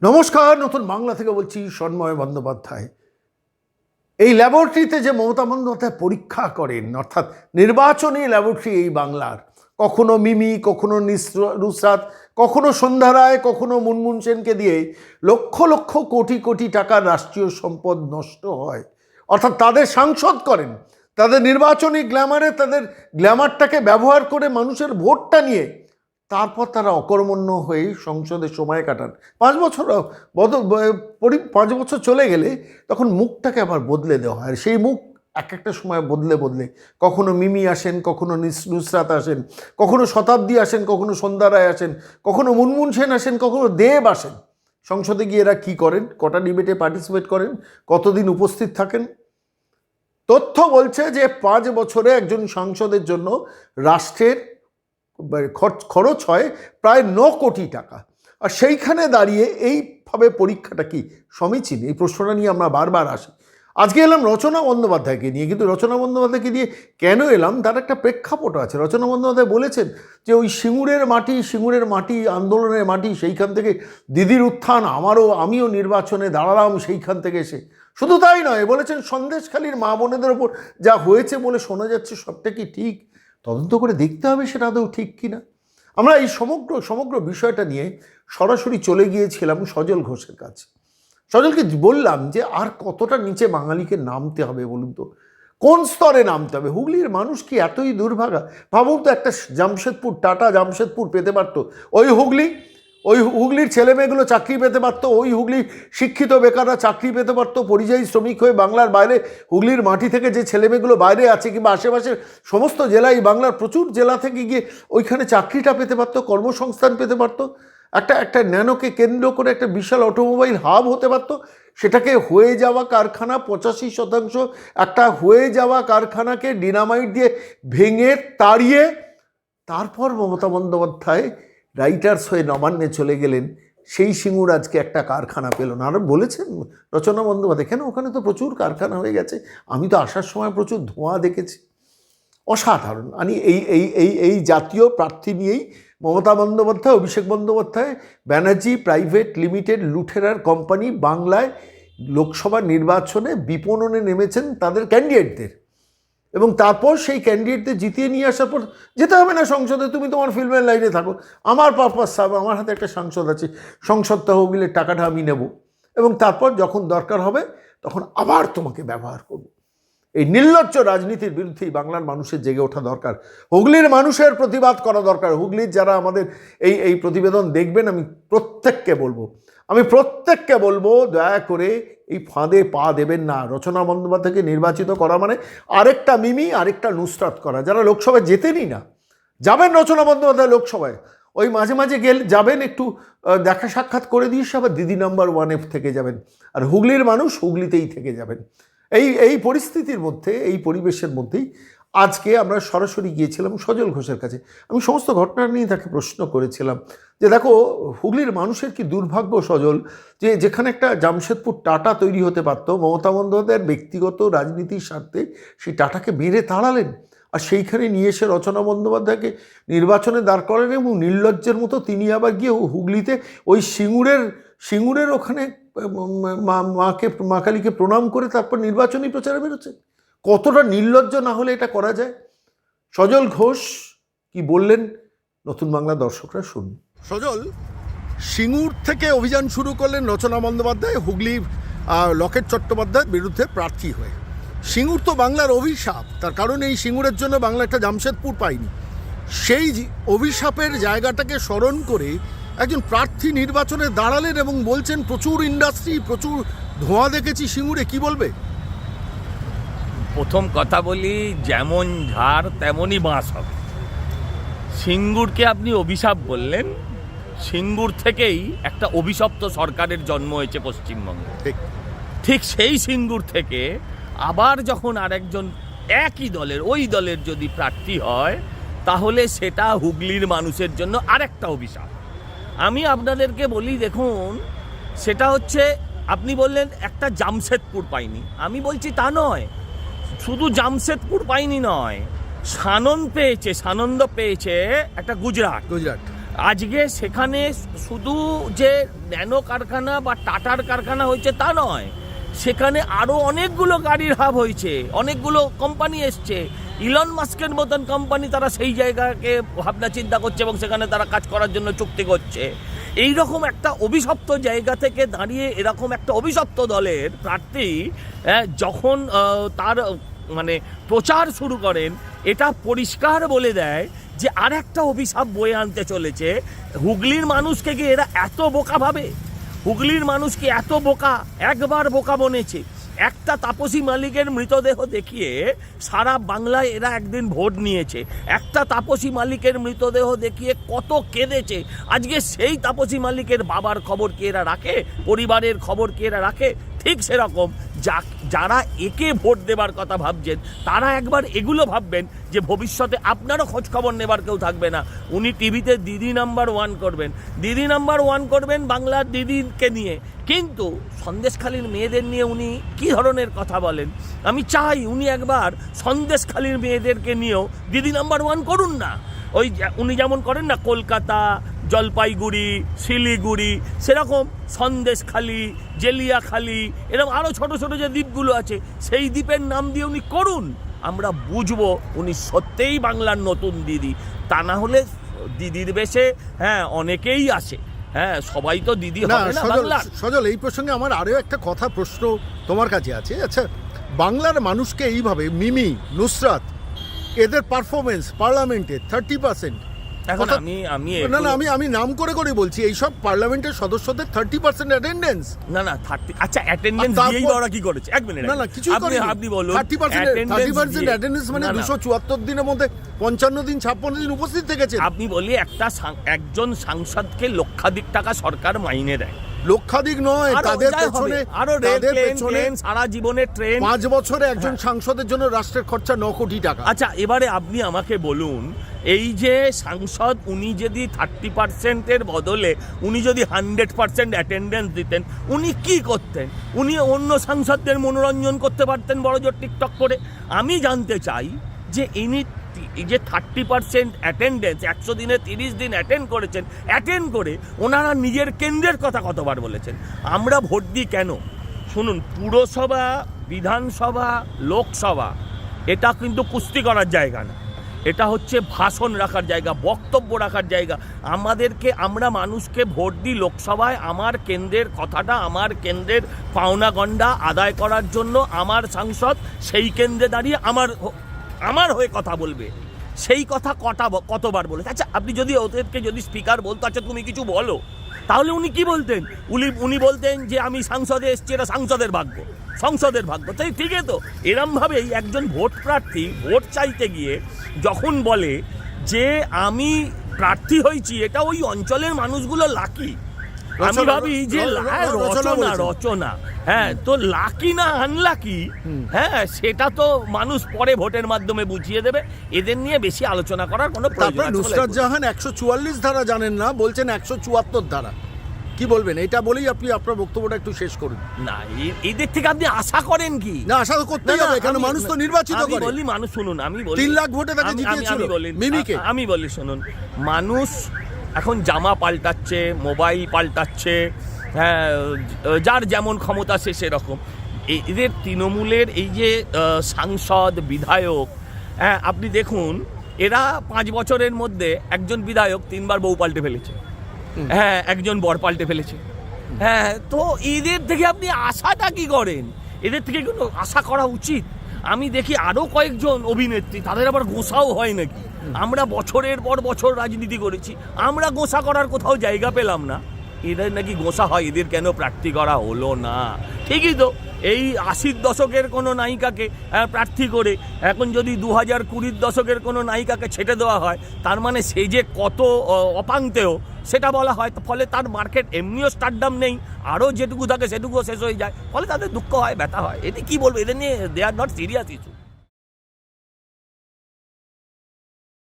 নমস্কার, নতুন বাংলা থেকে বলছি সন্ময় বন্দ্যোপাধ্যায়। এই ল্যাবরেটরিতে যে মমতা বন্দ্যোপাধ্যায় পরীক্ষা করেন, অর্থাৎ নির্বাচনী ল্যাবরেটরি এই বাংলার, কখনো মিমি, কখনো নুসরাত, কখনো সন্ধ্যা রায়, কখনো মুনমুন সেনকে দিয়ে লক্ষ লক্ষ কোটি কোটি টাকার রাষ্ট্রীয় সম্পদ নষ্ট হয়। অর্থাৎ তাদের সাংসদ করেন, তাদের নির্বাচনী গ্ল্যামারে তাদের গ্ল্যামারটাকে ব্যবহার করে মানুষের ভোটটা নিয়ে তারপর তারা অকর্মণ্য হয়ে সংসদে সময় কাটান। 5 বছর 5 বছর চলে গেলে তখন মুখটাকে আবার বদলে দেওয়া হয়। সেই মুখ এক একটা সময় বদলে বদলে, কখনো মিমি আসেন, কখনো নুসরাত আসেন, কখনো শতাব্দী আসেন, কখনো সন্ধ্যা রায় আসেন, কখনো মুনমুন সেন আসেন, কখনো দেব আসেন। সংসদে গিয়ে এরা কী করেন? কটা ডিবেটে পার্টিসিপেট করেন? কতদিন উপস্থিত থাকেন? তথ্য বলছে যে 5 বছরে একজন সাংসদের জন্য রাষ্ট্রের খরচ হয় প্রায় 9 কোটি টাকা। আর সেইখানে দাঁড়িয়ে এইভাবে পরীক্ষাটা কি সমীচীন? এই প্রশ্নটা নিয়ে আমরা বারবার আসি। আজকে এলাম রচনা বন্দ্যোপাধ্যায়কে নিয়ে, কিন্তু রচনা বন্দ্যোপাধ্যায়কে দিয়ে কেন এলাম তার একটা প্রেক্ষাপট আছে। রচনা বন্দ্যোপাধ্যায় বলেছেন যে ওই সিঙ্গুরের মাটি আন্দোলনের মাটি, সেইখান থেকে দিদির উত্থান, আমিও নির্বাচনে দাঁড়ালাম সেইখান থেকে এসে। শুধু তাই নয়, বলেছেন সন্দেশখালীর মা বোনেদের ওপর যা হয়েছে বলে শোনা যাচ্ছে সবটা কি ঠিক? তদন্ত করে দেখতে হবে সেটা আদৌ ঠিক কিনা। আমরা এই সমগ্র বিষয়টা নিয়ে সরাসরি চলে গিয়েছিলাম সজল ঘোষের কাছে। সজলকে বললাম যে আর কতটা নিচে বাঙালিকে নামতে হবে বলুন তো, কোন স্তরে নামতে হবে? হুগলির মানুষ কি এতই দুর্ভাগা? ভাবুন তো, একটা জামশেদপুর, টাটা জামশেদপুর পেতে পারতো, ওই হুগলির ছেলেমেয়েগুলো চাকরি পেতে পারতো, ওই হুগলির শিক্ষিত বেকাররা চাকরি পেতে পারতো, পরিযায়ী শ্রমিক হয়ে বাংলার বাইরে হুগলির মাটি থেকে যে ছেলেমেয়েগুলো বাইরে আছে কিংবা আশেপাশের সমস্ত জেলায়, বাংলার প্রচুর জেলা থেকে গিয়ে ওইখানে চাকরিটা পেতে পারতো, কর্মসংস্থান পেতে পারতো, একটা ন্যানোকে কেন্দ্র করে একটা বিশাল অটোমোবাইল হাব হতে পারতো। সেটাকে হয়ে যাওয়া কারখানা 85% একটা হয়ে যাওয়া কারখানাকে ডিনামাইট দিয়ে ভেঙে তাড়িয়ে তারপর মমতা বন্দ্যোপাধ্যায় রাইটার্স হয়ে নবান্নে চলে গেলেন। সেই সিঙ্গুর আজকে একটা কারখানা পেল না। আরও বলেছেন রচনা বন্দ্যোপাধ্যায়, কেন ওখানে তো প্রচুর কারখানা হয়ে গেছে, আমি তো আসার সময় প্রচুর ধোঁয়া দেখেছি। অসাধারণ। আমি এই জাতীয় প্রার্থী নিয়েই মমতা বন্দ্যোপাধ্যায়, অভিষেক বন্দ্যোপাধ্যায়, ব্যানার্জি প্রাইভেট লিমিটেড লুঠেরার কোম্পানি বাংলায় লোকসভা নির্বাচনে বিপণনে নেমেছেন তাদের ক্যান্ডিডেটদের, এবং তারপর সেই ক্যান্ডিডেটদের জিতিয়ে নিয়ে আসার পর যেতে হবে না সংসদে, তুমি তোমার ফিল্মের লাইনে থাকো, আমার পারপাস সাহেব, আমার হাতে একটা সাংসদ আছে, সংসদ তহবিলের টাকাটা আমি নেব, এবং তারপর যখন দরকার হবে তখন আবার তোমাকে ব্যবহার করব। এই নির্লজ্জ রাজনীতির বিরুদ্ধেই বাংলার মানুষের জেগে ওঠা দরকার, হুগলির মানুষের প্রতিবাদ করা দরকার। হুগলির যারা আমাদের এই প্রতিবেদন দেখবেন, আমি প্রত্যেককে বলবো দয়া করে এই ফাঁদে পা দেবেন না। রচনা বন্দ্যোপাধ্যায়কে নির্বাচিত করা মানে আরেকটা মিমি, আরেকটা নুসরাত করা। যারা লোকসভায় যেতেনই না, যাবেন রচনা বন্দ্যোপাধ্যায় লোকসভায়, ওই মাঝে মাঝে যাবেন, একটু দেখা সাক্ষাৎ করে দিয়ে আবার দিদি নাম্বার 1 থেকে যাবেন, আর হুগলির মানুষ হুগলিতেই থেকে যাবেন। এই পরিস্থিতির মধ্যে, এই পরিবেশের মধ্যেই আজকে আমরা সরাসরি গিয়েছিলাম সজল ঘোষের কাছে। আমি সমস্ত ঘটনা নিয়ে তাকে প্রশ্ন করেছিলাম যে দেখো, হুগলির মানুষের কি দুর্ভাগ্য সজল, যে যেখানে একটা জামশেদপুর টাটা তৈরি হতে পারত, মমতা বন্দ্যোপাধ্যায়ের ব্যক্তিগত রাজনীতির স্বার্থে সেই টাটাকে মেরে তাড়ালেন, আর সেইখানে নিয়ে এসে রচনা বন্দ্যোপাধ্যায়কে নির্বাচনে দাঁড় করালেন, এবং নির্লজ্জের মতো তিনি আবার গিয়ে হুগলিতে ওই সিঙ্গুরের ওখানে মা কালীকে প্রণাম করে তারপর নির্বাচনী প্রচারে বেরোচ্ছে। কতটা নির্লজ্জ না হলে এটা করা যায়? সজল ঘোষ কি বললেন নতুন বাংলা দর্শকরা শুনুন। সজল, সিঙ্গুর থেকে অভিযান শুরু করলেন রচনা বন্দ্যোপাধ্যায় হুগলি লকেট চট্টোপাধ্যায়ের বিরুদ্ধে প্রার্থী হয়ে। সিঙ্গুর তো বাংলার অভিশাপ, তার কারণ এই সিঙ্গুরের জন্য বাংলা একটা জামশেদপুর পায়নি। সেই অভিশাপের জায়গাটাকে স্মরণ করে একজন প্রার্থী নির্বাচনে দাঁড়ালেন এবং বলছেন প্রচুর ইন্ডাস্ট্রি, প্রচুর ধোঁয়া দেখেছি সিঙ্গুরে। কি বলবে? প্রথম কথা বলি, যেমন ঝাড় তেমনই বাঁশ হবে। সিঙ্গুরকে আপনি অভিশাপ বললেন, সিঙ্গুর থেকেই একটা অভিশপ্ত সরকারের জন্ম হয়েছে পশ্চিমবঙ্গে। ঠিক সেই সিঙ্গুর থেকে আবার যখন আরেকজন একই দলের, ওই দলের যদি প্রার্থী হয়, তাহলে সেটা হুগলির মানুষের জন্য আরেকটা অভিশাপ। আমি আপনাদেরকে বলি, দেখুন, সেটা হচ্ছে, আপনি বললেন একটা জামশেদপুর পাইনি, আমি বলছি তা নয়। শুধু জামশেদপুর পাইনি নয়, সানন্দ পেয়েছে একটা গুজরাট। আজকে সেখানে শুধু যে ন্যানো কারখানা বা টাটার কারখানা হয়েছে তা নয়, সেখানে আরও অনেকগুলো গাড়ির হাব হয়েছে, অনেকগুলো কোম্পানি এসছে। ইলন মাস্কের মতন কোম্পানি তারা সেই জায়গাকে ভাবনা চিন্তা করছে এবং সেখানে তারা কাজ করার জন্য চুক্তি করছে। এই রকম একটা অভিশপ্ত জায়গা থেকে দাঁড়িয়ে এরকম একটা অভিশপ্ত দলের প্রার্থী যখন তার মানে প্রচার শুরু করেন, এটা পরিষ্কার বলে দেয় যে আর একটা অভিশাপ বয়ে আনতে চলেছে। হুগলির মানুষকে কি এরা এত বোকা ভাবে? হুগলির মানুষ কি এত বোকা? একবার বোকা বনেছে। একটা তাপসী মালিকের মৃতদেহ দেখিয়ে সারা বাংলায় এরা একদিন ভোট নিয়েছে। একটা তাপসী মালিকের মৃতদেহ দেখিয়ে কত কেঁদেছে। আজকে সেই তাপসী মালিকের বাবার খবর কি এরা রাখে? পরিবারের খবর কি এরা রাখে? ঠিক সেরকম যারা একে ভোট দেবার কথা ভাবছেন তারা একবার এগুলো ভাববেন যে ভবিষ্যতে আপনারও খোঁজ খবর নেবার কেউ থাকবে না। উনি টিভিতে দিদি নাম্বার 1 করবেন, দিদি নাম্বার 1 করবেন বাংলার দিদিকে নিয়ে, কিন্তু সন্দেশখালীর মেয়েদের নিয়ে উনি কি ধরনের কথা বলেন? আমি চাই উনি একবার সন্দেশখালীর মেয়েদেরকে নিয়েও দিদি নাম্বার 1 করুন না। ওই উনি যেমন করেন না কলকাতা, জলপাইগুড়ি, শিলিগুড়ি, সেরকম সন্দেশখালী, জেলিয়াখালী, এরকম আরও ছোট ছোট যে দ্বীপগুলো আছে সেই দ্বীপের নাম দিয়ে উনি করুন। আমরা বুঝবো উনি সত্যিই বাংলার নতুন দিদি। তা না হলে দিদির বেশে অনেকেই আসে, সবাই তো দিদি হবে না বাংলার। সজল, এই প্রসঙ্গে আমার আরও একটা প্রশ্ন তোমার কাছে আছে। আচ্ছা, বাংলার মানুষকে এইভাবে মিমি, নুসরাত, এদের পারফরমেন্স পার্লামেন্টে 30%, এখন আমি নাম করে বলছি, এইসব পার্লামেন্টের সদস্যদের 30% অ্যাটেন্ডেন্স। না 30, আচ্ছা অ্যাটেন্ডেন্স দিয়েই ওরা কি করেছে? এক মিনিট, না কিছুই করেনি। আপনি বলুন 30% অ্যাটেন্ডেন্স মানে 274 দিনের মধ্যে 55 দিন 56 দিন উপস্থিত থেকেছে। আপনি বলি একজন সাংসদকে লক্ষাধিক টাকা সরকার মাইনে দেয়। লক্ষাধিক নয়, তাদের পেছনে আরো ট্রেন, সারা জীবনের ট্রেন। 5 বছরে একজন সাংসদের জন্য রাষ্ট্রের খরচা 9 কোটি টাকা। আচ্ছা, এবারে আপনি আমাকে বলুন, এই যে সাংসদ উনি যদি 30%-এর বদলে উনি যদি 100% অ্যাটেন্ডেন্স দিতেন, উনি কি করতেন? উনি অন্য সাংসদদের মনোরঞ্জন করতে পারতেন বড়জোর টিকটক করে। আমি জানতে চাই যে ইনি এই যে 30% অ্যাটেন্ডেন্স, 100 দিনে 30 দিন অ্যাটেন্ড করে ওনারা নিজের কেন্দ্রের কথা কতবার বলেছেন? আমরা ভোট দিই কেন? শুনুন, পুরসভা, বিধানসভা, লোকসভা এটা কিন্তু কুস্তি করার জায়গা না, এটা হচ্ছে ভাষণ রাখার জায়গা, বক্তব্য রাখার জায়গা। আমরা মানুষকে ভোট দিই লোকসভায় আমার কেন্দ্রের কথাটা, আমার কেন্দ্রের পাওনা গণ্ডা আদায় করার জন্য। আমার সাংসদ সেই কেন্দ্রে দাঁড়িয়ে আমার হয়ে কথা বলবে। সেই কথা কতবার বলেছে? আচ্ছা, আপনি যদি ওদেরকে স্পিকার বলতো আচ্ছা তুমি কিছু বলো, তাহলে উনি কি বলতেন? উনি বলতেন যে আমি সাংসদে এসছি, এটা সংসদের ভাগ্য। তাই ঠিকই তো। এরমভাবেই একজন ভোট প্রার্থী ভোট চাইতে গিয়ে যখন বলে যে আমি প্রার্থী হয়েছি, এটা ওই অঞ্চলের মানুষগুলো লাকি। আমি ভাবি যে রচনা তো লাকি না আনলাকি, সেটা তো মানুষ পরে ভোটের মাধ্যমে বুঝিয়ে দেবে। এদের নিয়ে বেশি আলোচনা করার কোনো প্রয়োজন নেই। নুসরাত জাহান 144 ধারা জানেন না, বলছেন 174 ধারা। কি বলবেন? এটা বলেই আপনি আপনার বক্তব্যটা একটু শেষ করুন। না, এদের থেকে আপনি আশা করেন কি? না, আশা করতেই হবে, কেন মানুষ তো নির্বাচিত করে। আমি বলি মানুষ, শুনুন, আমি বলি 3 লাখ ভোটে তাকে জিতিয়েছিল মিমিকে। আমি বলি শুনুন, মানুষ এখন জামা পাল্টাচ্ছে, মোবাইল পাল্টাচ্ছে, যার যেমন ক্ষমতা সে সেরকম। এদের তৃণমূলের এই যে সাংসদ, বিধায়ক, আপনি দেখুন এরা 5 বছরের মধ্যে একজন বিধায়ক 3 বার বউ পাল্টে ফেলেছে, একজন বর পাল্টে ফেলেছে। তো এদের থেকে আপনি আশাটা কি করেন? এদের থেকে কিন্তু আশা করা উচিত। আমি দেখি আরও কয়েকজন অভিনেত্রী, তাদের আবার গোসাও হয় নাকি। আমরা বছরের পর বছর রাজনীতি করেছি, আমরা গোসা করার কোথাও জায়গা পেলাম না, এদের নাকি গোসা হয়, এদের কেন প্রার্থী করা হলো না? ঠিকই তো, এই 80-র দশকের কোনো নায়িকাকে প্রার্থী করে এখন যদি 2020-র দশকের কোনো নায়িকাকে ছেটে দেওয়া হয়, তার মানে সে যে কত অপাঙ্ক্তেয় সেটা বলা হয়। ফলে তার মার্কেট এমনিও স্টারডাম নেই, আরও যেটুকু থাকে সেটুকুও শেষ হয়ে যায়, ফলে তাদের দুঃখ হয়, ব্যথা হয়। এতে কি বলবো? এদের নিয়ে দে আর নট সিরিয়াস ইস্যু।